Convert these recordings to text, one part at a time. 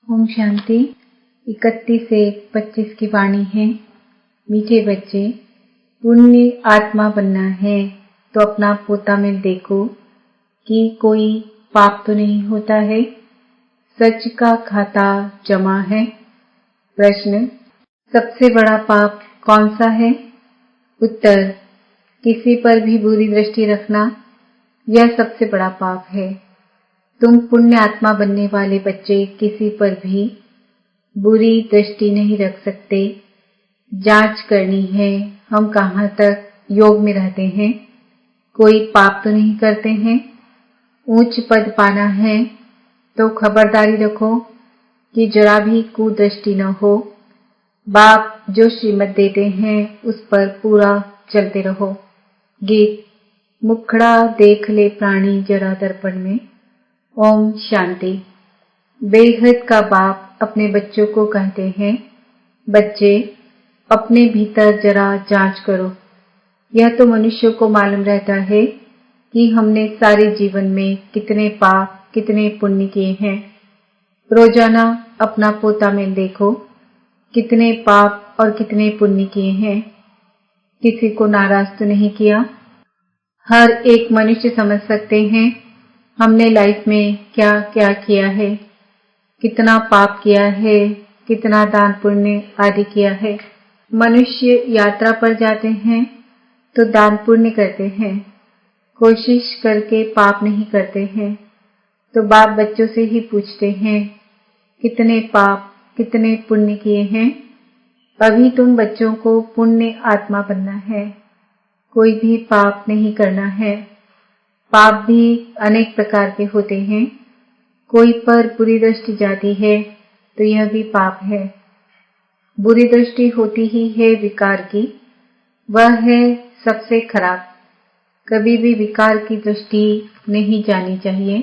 ओम शांति। 31 से 25 की वाणी है। मीठे बच्चे, पुण्य आत्मा बनना है तो अपना पोता में देखो कि कोई पाप तो नहीं होता है। सच का खाता जमा है। प्रश्न, सबसे बड़ा पाप कौन सा है? उत्तर, किसी पर भी बुरी दृष्टि रखना, यह सबसे बड़ा पाप है। तुम पुण्य आत्मा बनने वाले बच्चे किसी पर भी बुरी दृष्टि नहीं रख सकते। जांच करनी है हम कहाँ तक योग में रहते हैं, कोई पाप तो नहीं करते हैं। ऊंच पद पाना है तो खबरदारी रखो कि जरा भी कुदृष्टि न हो। बाप जो श्रीमत देते हैं उस पर पूरा चलते रहो। गीत, मुखड़ा देख ले प्राणी जरा दर्पण में। ओम शांति। बेहद का बाप अपने बच्चों को कहते हैं, बच्चे अपने भीतर जरा जांच करो। यह तो मनुष्य को मालूम रहता है कि हमने सारे जीवन में कितने पाप कितने पुण्य किए हैं। रोजाना अपना पोता में देखो, कितने पाप और कितने पुण्य किए हैं। किसी को नाराज तो नहीं किया। हर एक मनुष्य समझ सकते हैं हमने लाइफ में क्या क्या किया है, कितना पाप किया है, कितना दान पुण्य आदि किया है। मनुष्य यात्रा पर जाते हैं तो दान पुण्य करते हैं, कोशिश करके पाप नहीं करते हैं। तो बाप बच्चों से ही पूछते हैं कितने पाप कितने पुण्य किए हैं। अभी तुम बच्चों को पुण्य आत्मा बनना है, कोई भी पाप नहीं करना है। पाप भी अनेक प्रकार के होते हैं। कोई पर बुरी दृष्टि जाती है तो यह भी पाप है। बुरी दृष्टि होती ही है विकार की, वह है सबसे खराब। कभी भी विकार की दृष्टि नहीं जानी चाहिए।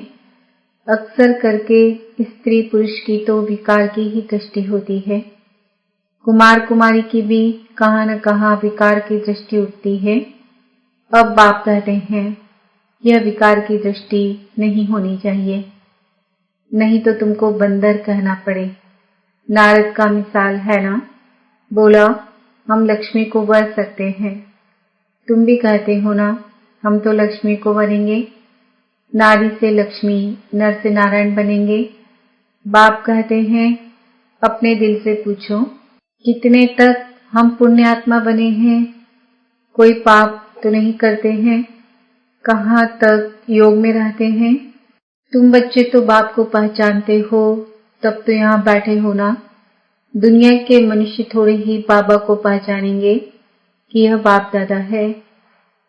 अक्सर करके स्त्री पुरुष की तो विकार की ही दृष्टि होती है। कुमार कुमारी की भी कहाँ न कहाँ विकार की दृष्टि उठती है। अब बाप कहते हैं यह विकार की दृष्टि नहीं होनी चाहिए, नहीं तो तुमको बंदर कहना पड़े। नारद का मिसाल है ना, बोला हम लक्ष्मी को वर सकते हैं। तुम भी कहते हो ना हम तो लक्ष्मी को वरेंगे। नारी से लक्ष्मी, नर से नारायण बनेंगे। बाप कहते हैं अपने दिल से पूछो कितने तक हम पुण्य आत्मा बने हैं, कोई पाप तो नहीं करते हैं, कहाँ तक योग में रहते हैं। तुम बच्चे तो बाप को पहचानते हो तब तो यहाँ बैठे हो ना। दुनिया के मनुष्य थोड़े ही बाबा को पहचानेंगे कि यह बाप दादा है।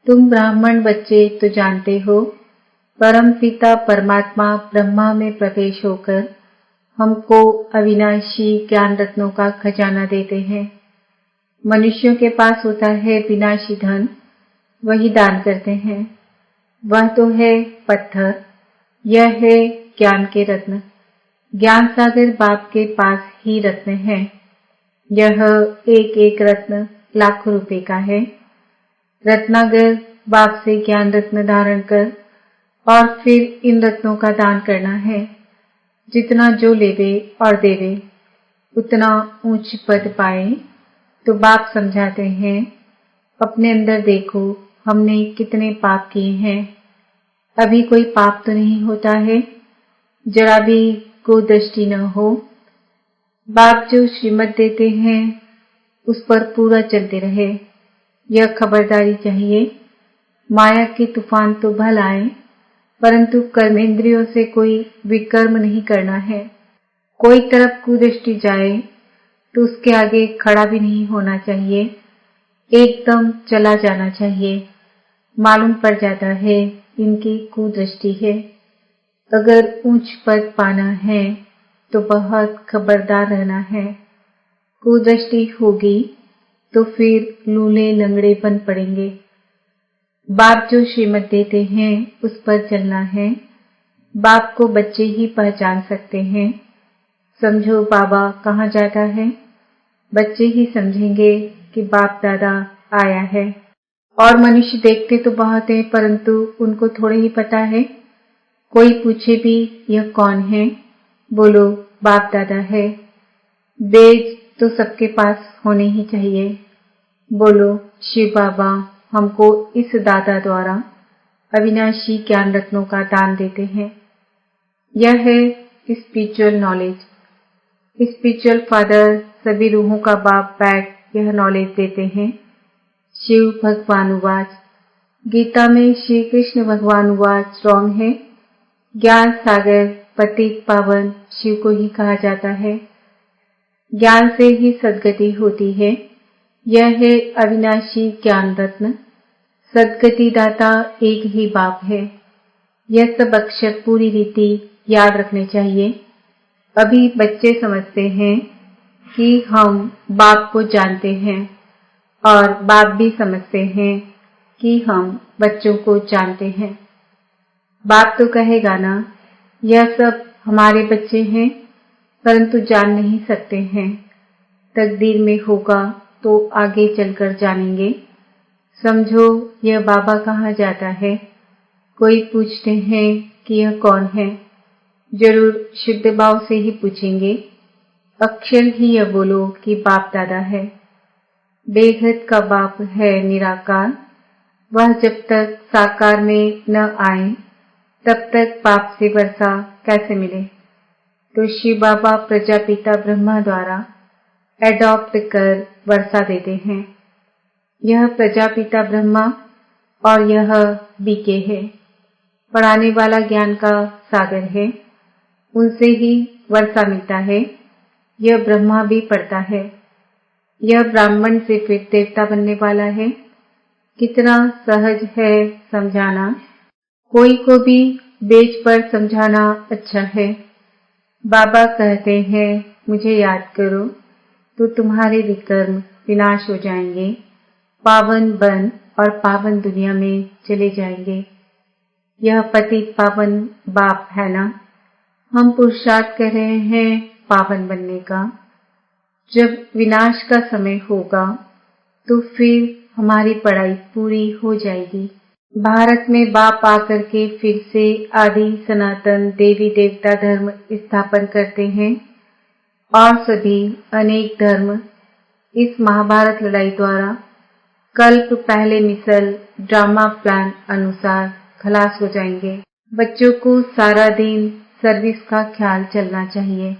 तुम ब्राह्मण बच्चे तो जानते हो परम पिता परमात्मा ब्रह्मा में प्रवेश होकर हमको अविनाशी ज्ञान रत्नों का खजाना देते हैं। मनुष्यों के पास होता है विनाशी धन, वही दान करते हैं। वह तो है पत्थर, यह है ज्ञान के रत्न। ज्ञान सागर बाप के पास ही रत्न है। यह एक एक रत्न लाखों रुपए का है। रत्नागर बाप से ज्ञान रत्न धारण कर और फिर इन रत्नों का दान करना है। जितना जो लेवे और देवे उतना ऊंच पद पाए। तो बाप समझाते हैं अपने अंदर देखो हमने कितने पाप किए हैं। अभी कोई पाप तो नहीं होता है, जरा भी कुदृष्टि न हो। बाप जो श्रीमत देते हैं उस पर पूरा चलते रहे, यह खबरदारी चाहिए। माया के तूफान तो भल आए परंतु कर्मेंद्रियों से कोई विकर्म नहीं करना है। कोई तरफ कुदृष्टि जाए तो उसके आगे खड़ा भी नहीं होना चाहिए, एकदम चला जाना चाहिए। मालूम पड़ जाता है इनकी कुदृष्टि है। अगर ऊंच पद पाना है तो बहुत खबरदार रहना है। कुदृष्टि होगी तो फिर लूले लंगड़े बन पड़ेंगे। बाप जो श्रीमत देते हैं उस पर चलना है। बाप को बच्चे ही पहचान सकते हैं। समझो बाबा कहाँ जाता है, बच्चे ही समझेंगे कि बाप दादा आया है। और मनुष्य देखते तो बहुत है परंतु उनको थोड़े ही पता है। कोई पूछे भी यह कौन है, बोलो बाप दादा है। बेज तो सबके पास होने ही चाहिए। बोलो शिव बाबा हमको इस दादा द्वारा अविनाशी ज्ञान रत्नों का दान देते हैं। यह है स्पिरिचुअल नॉलेज। स्पिरिचुअल फादर सभी रूहों का बाप बैठ यह नॉलेज देते हैं। शिव भगवान उवाच, गीता में श्री कृष्ण भगवान उवाच स्ट्रॉन्ग है। ज्ञान सागर पतित पावन शिव को ही कहा जाता है। ज्ञान से ही सद्गति होती है। यह है अविनाशी ज्ञान रत्न। सद्गति दाता एक ही बाप है। यह सब अक्षर पूरी रीति याद रखने चाहिए। अभी बच्चे समझते हैं कि हम बाप को जानते हैं और बाप भी समझते हैं कि हम बच्चों को जानते हैं। बाप तो कहेगा ना, यह सब हमारे बच्चे हैं परंतु जान नहीं सकते हैं। तकदीर में होगा तो आगे चलकर जानेंगे। समझो यह बाबा कहाँ जाता है। कोई पूछते हैं कि यह कौन है, जरूर शुद्ध भाव से ही पूछेंगे। अक्षर ही यह बोलो कि बाप दादा है। बेहद का बाप है निराकार। वह जब तक साकार में न आए तब तक बाप से वर्षा कैसे मिले। तो शिव बाबा प्रजापिता ब्रह्मा द्वारा एडॉप्ट कर वर्षा देते हैं। यह प्रजापिता ब्रह्मा और यह बीके है। पढ़ाने वाला ज्ञान का सागर है। उनसे ही वर्षा मिलता है। यह ब्रह्मा भी पढ़ता है। यह ब्राह्मण से फिर देवता बनने वाला है। कितना सहज है समझाना। कोई को भी बेच पर समझाना अच्छा है। बाबा कहते हैं मुझे याद करो तो तुम्हारे विकर्म विनाश हो जाएंगे। पावन बन और पावन दुनिया में चले जाएंगे। यह पतित पावन बाप है ना। हम पुरुषार्थ कर रहे हैं पावन बनने का। जब विनाश का समय होगा तो फिर हमारी पढ़ाई पूरी हो जाएगी। भारत में बाप आकर के फिर से आदि सनातन देवी देवता धर्म स्थापन करते हैं और सभी अनेक धर्म इस महाभारत लड़ाई द्वारा कल्प पहले मिसल ड्रामा प्लान अनुसार खलास हो जाएंगे। बच्चों को सारा दिन सर्विस का ख्याल चलना चाहिए।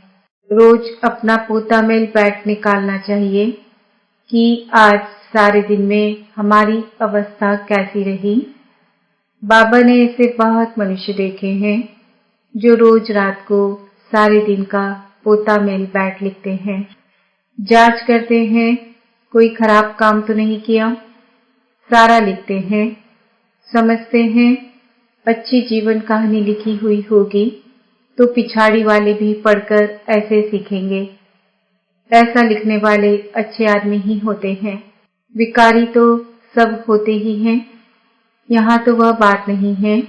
रोज अपना पोता मेल बैठ निकालना चाहिए कि आज सारे दिन में हमारी अवस्था कैसी रही। बाबा ने ऐसे बहुत मनुष्य देखे हैं जो रोज रात को सारे दिन का पोता मेल बैठ लिखते हैं। जांच करते हैं कोई खराब काम तो नहीं किया। सारा लिखते हैं। समझते हैं अच्छी जीवन कहानी लिखी हुई होगी तो पिछाड़ी वाले भी पढ़कर ऐसे सीखेंगे। ऐसा लिखने वाले अच्छे आदमी ही होते हैं। विकारी तो सब होते ही हैं। यहाँ तो वह बात नहीं है।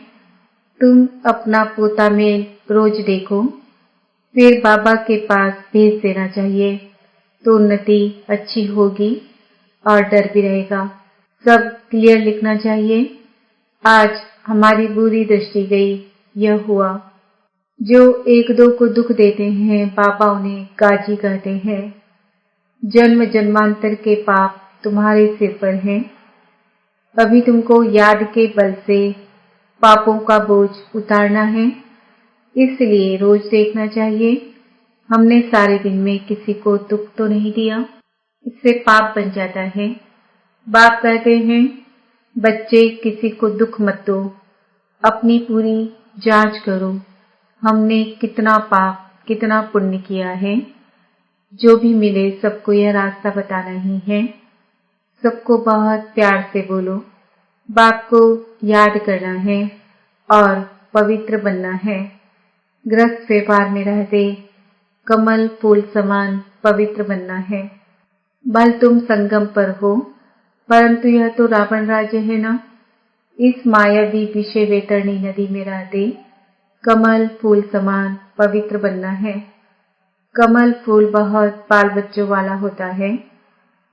तुम अपना पोता मेल रोज देखो, फिर बाबा के पास भेज देना चाहिए तो उन्नति अच्छी होगी और डर भी रहेगा। सब क्लियर लिखना चाहिए। आज हमारी बुरी दृष्टि गई, यह हुआ। जो एक दो को दुख देते हैं बाबा उन्हें गाजी कहते हैं। जन्म जन्मांतर के पाप तुम्हारे सिर पर हैं। अभी तुमको याद के बल से पापों का बोझ उतारना है। इसलिए रोज देखना चाहिए हमने सारे दिन में किसी को दुख तो नहीं दिया। इससे पाप बन जाता है। बाप कहते हैं बच्चे किसी को दुख मत दो, अपनी पूरी जांच करो हमने कितना पाप कितना पुण्य किया है। जो भी मिले सबको यह रास्ता बताना ही है। सबको बहुत प्यार से बोलो। बाप को याद करना है और पवित्र बनना है। गृहस्थ व्यवहार में रहते कमल फूल समान पवित्र बनना है। भल तुम संगम पर हो परंतु यह तो रावण राज्य है ना। इस मायावी विषय वेतरणी नदी में रहते कमल फूल समान पवित्र बनना है। कमल फूल बहुत बाल बच्चों वाला होता है,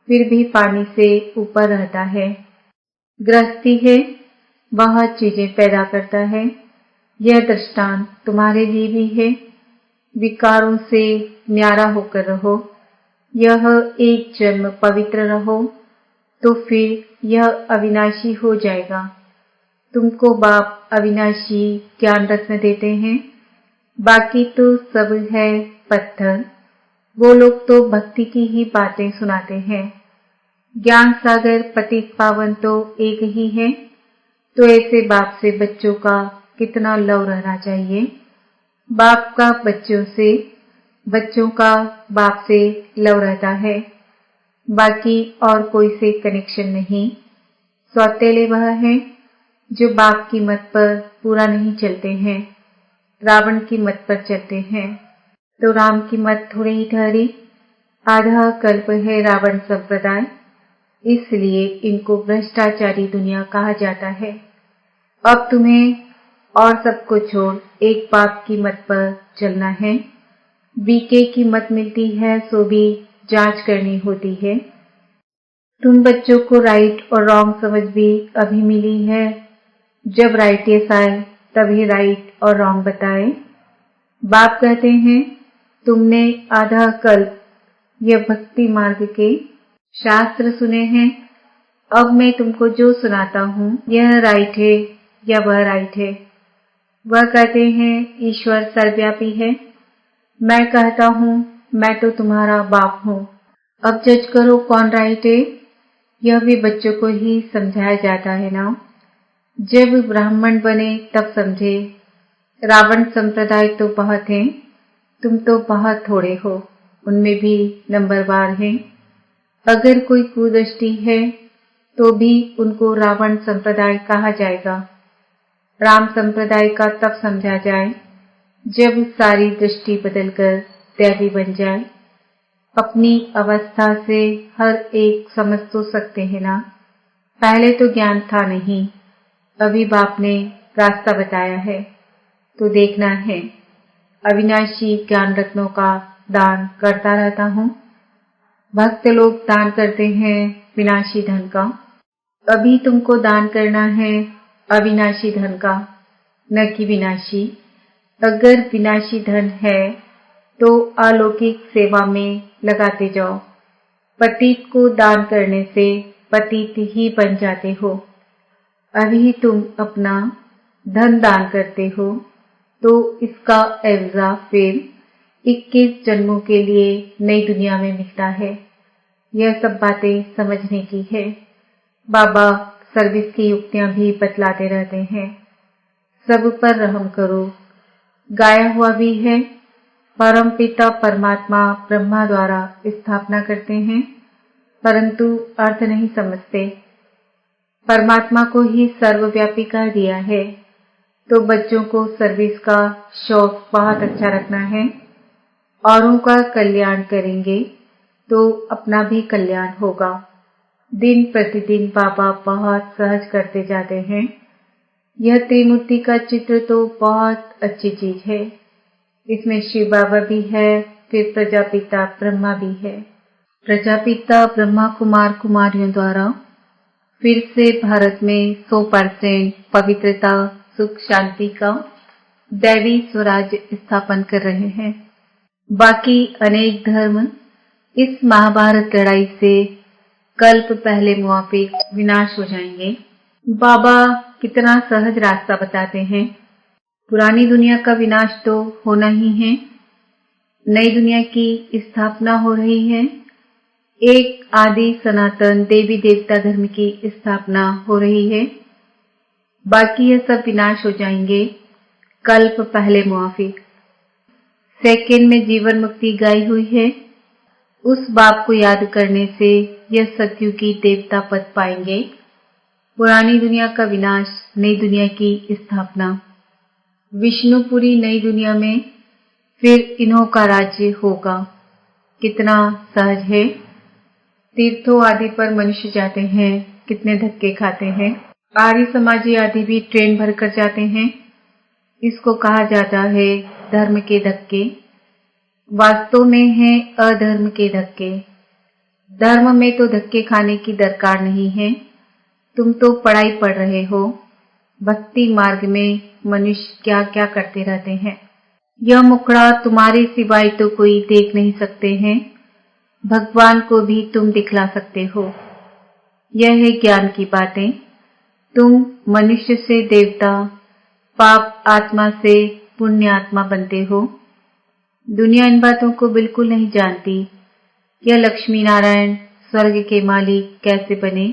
फिर भी पानी से ऊपर रहता है। गृहस्थी है, बहुत चीजें पैदा करता है। यह दृष्टांत तुम्हारे लिए भी है। विकारों से न्यारा होकर रहो। यह एक जन्म पवित्र रहो तो फिर यह अविनाशी हो जाएगा। तुमको बाप अविनाशी ज्ञान रत्न देते हैं, बाकी तो सब है पत्थर। वो लोग तो भक्ति की ही बातें सुनाते हैं। ज्ञान सागर पतित पावन तो एक ही है, तो ऐसे बाप से बच्चों का कितना लव रहना चाहिए। बाप का बच्चों से, बच्चों का बाप से लव रहता है, बाकी और कोई से कनेक्शन नहीं। सौतेले वह हैं जो बाप की मत पर पूरा नहीं चलते हैं, रावण की मत पर चलते हैं। तो राम की मत थोड़े ही ठहरी। आधा कल्प है रावण संप्रदाय, इसलिए इनको भ्रष्टाचारी दुनिया कहा जाता है। अब तुम्हें और सबको छोड़ एक बाप की मत पर चलना है। बीके की मत मिलती है सो भी जांच करनी होती है। तुम बच्चों को राइट और रॉन्ग समझ भी अभी मिली है। जब राइटियस आए तभी राइट और रॉन्ग बताए। बाप कहते हैं तुमने आधा कल्प यह भक्ति मार्ग के शास्त्र सुने हैं। अब मैं तुमको जो सुनाता हूँ यह राइट है या वह राइट है। वह कहते हैं ईश्वर सर्वव्यापी है। मैं कहता हूँ मैं तो तुम्हारा बाप हूँ। अब जज करो कौन राइट है। यह भी बच्चों को ही समझाया जाता है ना। जब ब्राह्मण बने तब समझे। रावण संप्रदाय तो बहुत हैं, तुम तो बहुत थोड़े हो, उनमें भी नंबरवार हैं। अगर कोई कुदृष्टि है तो भी उनको रावण संप्रदाय कहा जाएगा। राम संप्रदाय का तब समझा जाए जब सारी दृष्टि बदलकर दैवी बन जाए। अपनी अवस्था से हर एक समझ तो सकते हैं ना। पहले तो ज्ञान था नहीं, अभी बाप ने रास्ता बताया है तो देखना है। अविनाशी ज्ञान रत्नों का दान करता रहता हूँ। भक्त लोग दान करते हैं विनाशी धन का। अभी तुमको दान करना है अविनाशी धन का, न कि विनाशी। अगर विनाशी धन है तो अलौकिक सेवा में लगाते जाओ। पतित को दान करने से पतित ही बन जाते हो। अभी तुम अपना धन दान करते हो तो इसका एवजा फिर 21 जन्मों के लिए नई दुनिया में मिलता है। यह सब बातें समझने की है। बाबा सर्विस की युक्तियां भी बतलाते रहते हैं। सब पर रहम करो। गाया हुआ भी है, परम पिता परमात्मा ब्रह्मा द्वारा स्थापना करते हैं, परंतु अर्थ नहीं समझते। परमात्मा को ही सर्वव्यापी कह दिया है, तो बच्चों को सर्विस का शौक बहुत अच्छा रखना है। औरों का कल्याण करेंगे तो अपना भी कल्याण होगा। दिन प्रतिदिन बाबा बहुत सहज करते जाते हैं। यह त्रिमूर्ति का चित्र तो बहुत अच्छी चीज है। इसमें शिव बाबा भी है, फिर प्रजापिता ब्रह्मा भी है। प्रजापिता ब्रह्मा कुमार कुमारियों द्वारा फिर से भारत में 100% पवित्रता सुख शांति का दैवी स्वराज स्थापन कर रहे हैं। बाकी अनेक धर्म इस महाभारत लड़ाई से कल्प पहले मुआफिक विनाश हो जाएंगे। बाबा कितना सहज रास्ता बताते हैं। पुरानी दुनिया का विनाश तो होना ही है, नई दुनिया की स्थापना हो रही है। एक आदि सनातन देवी देवता धर्म की स्थापना हो रही है। बाकी यह सब विनाश हो जाएंगे कल्प पहले मुआफिक। सेकंड में जीवन मुक्ति गाई हुई है। उस बाप को याद करने से यह सतयुग की देवता पद पाएंगे। पुरानी दुनिया का विनाश, नई दुनिया की स्थापना। विष्णुपुरी नई दुनिया में फिर इन्हों का राज्य होगा। कितना सहज है। तीर्थों आदि पर मनुष्य जाते हैं, कितने धक्के खाते हैं। आर्य समाजी आदि भी ट्रेन भरकर जाते हैं। इसको कहा जाता है धर्म के धक्के। वास्तव में है अधर्म के धक्के। धर्म में तो धक्के खाने की दरकार नहीं है। तुम तो पढ़ाई पढ़ रहे हो। भक्ति मार्ग में मनुष्य क्या क्या करते रहते हैं। यह मुखड़ा तुम्हारे सिवाय तो कोई देख नहीं सकते हैं, भगवान को भी तुम दिखला सकते हो। यह है ज्ञान की बातें। तुम मनुष्य से देवता, पाप आत्मा से पुण्य आत्मा बनते हो। दुनिया इन बातों को बिल्कुल नहीं जानती। यह लक्ष्मी नारायण स्वर्ग के मालिक कैसे बने,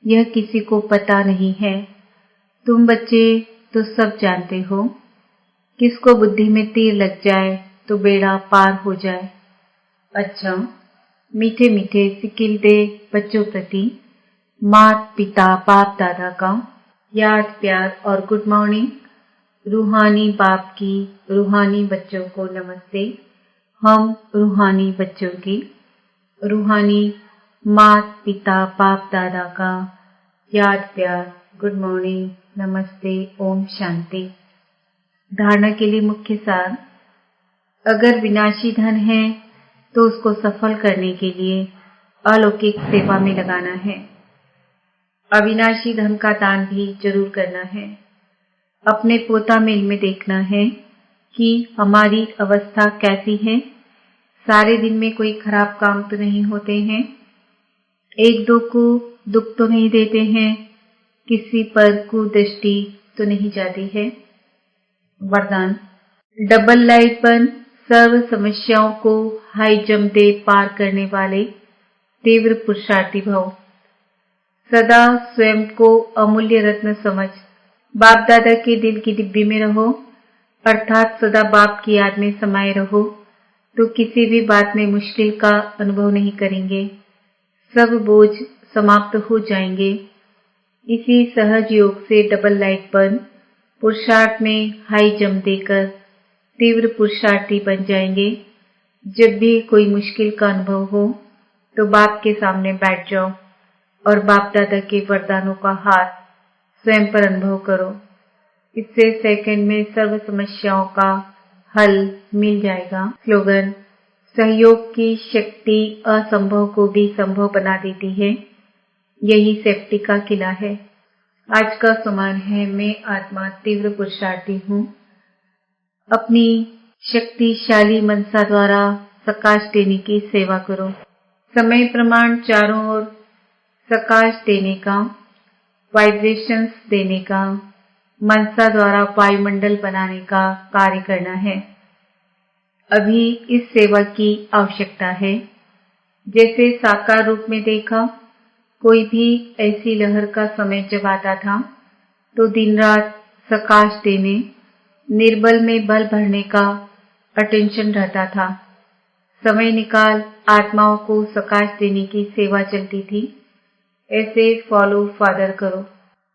यह किसी को पता नहीं है। तुम बच्चे तो सब जानते हो। किसको बुद्धि में तीर लग जाए तो बेड़ा पार हो जाए। अच्छा, मीठे मीठे सिकिलदे बच्चों प्रति माता पिता बाप दादा का याद प्यार और गुड मॉर्निंग। रूहानी बाप की रूहानी बच्चों को नमस्ते। हम रूहानी बच्चों की रूहानी माता पिता बाप दादा का याद प्यार गुड मॉर्निंग नमस्ते ओम शांति। धारणा के लिए मुख्य सार। अगर विनाशी धन है तो उसको सफल करने के लिए अलौकिक सेवा में लगाना है। अविनाशी धन का दान भी जरूर करना है। अपने पोता मिल में देखना है कि हमारी अवस्था कैसी है। सारे दिन में कोई खराब काम तो नहीं होते हैं, एक दो को दुख तो नहीं देते हैं, किसी पर कुदृष्टि तो नहीं जाती है। वरदान। डबल लाइट बन सर्व समस्याओं को हाई जंप दे पार करने वाले तीव्र पुरुषार्थी भव। सदा स्वयं को अमूल्य रत्न समझ बाप दादा के दिल की डिब्बी में रहो, अर्थात सदा बाप की याद में समाये रहो, तो किसी भी बात में मुश्किल का अनुभव नहीं करेंगे। सब बोझ समाप्त हो जाएंगे। इसी सहज योग से डबल लाइट बन पुरुषार्थ में हाई जंप देकर तीव्र पुरुषार्थी बन जाएंगे। जब भी कोई मुश्किल का अनुभव हो तो बाप के सामने बैठ जाओ और बाप दादा के वरदानों का हाथ स्वयं पर अनुभव करो। इससे सेकंड में सर्व समस्याओं का हल मिल जाएगा। स्लोगन। सहयोग की शक्ति असंभव को भी संभव बना देती है। यही सेफ्टी का किला है। आज का समान है, मैं आत्मा तीव्र पुरुषार्थी हूँ। अपनी शक्तिशाली मनसा द्वारा प्रकाश देने की सेवा करो। समय प्रमाण चारों ओर प्रकाश देने का, वाइब्रेशंस देने का, मनसा द्वारा वायुमंडल बनाने का कार्य करना है। अभी इस सेवा की आवश्यकता है। जैसे साकार रूप में देखा, कोई भी ऐसी लहर का समय जब आता था तो दिन रात प्रकाश देने, निर्बल में बल भरने का अटेंशन रहता था। समय निकाल आत्माओं को प्रकाश देने की सेवा चलती थी। ऐसे फॉलो फादर करो।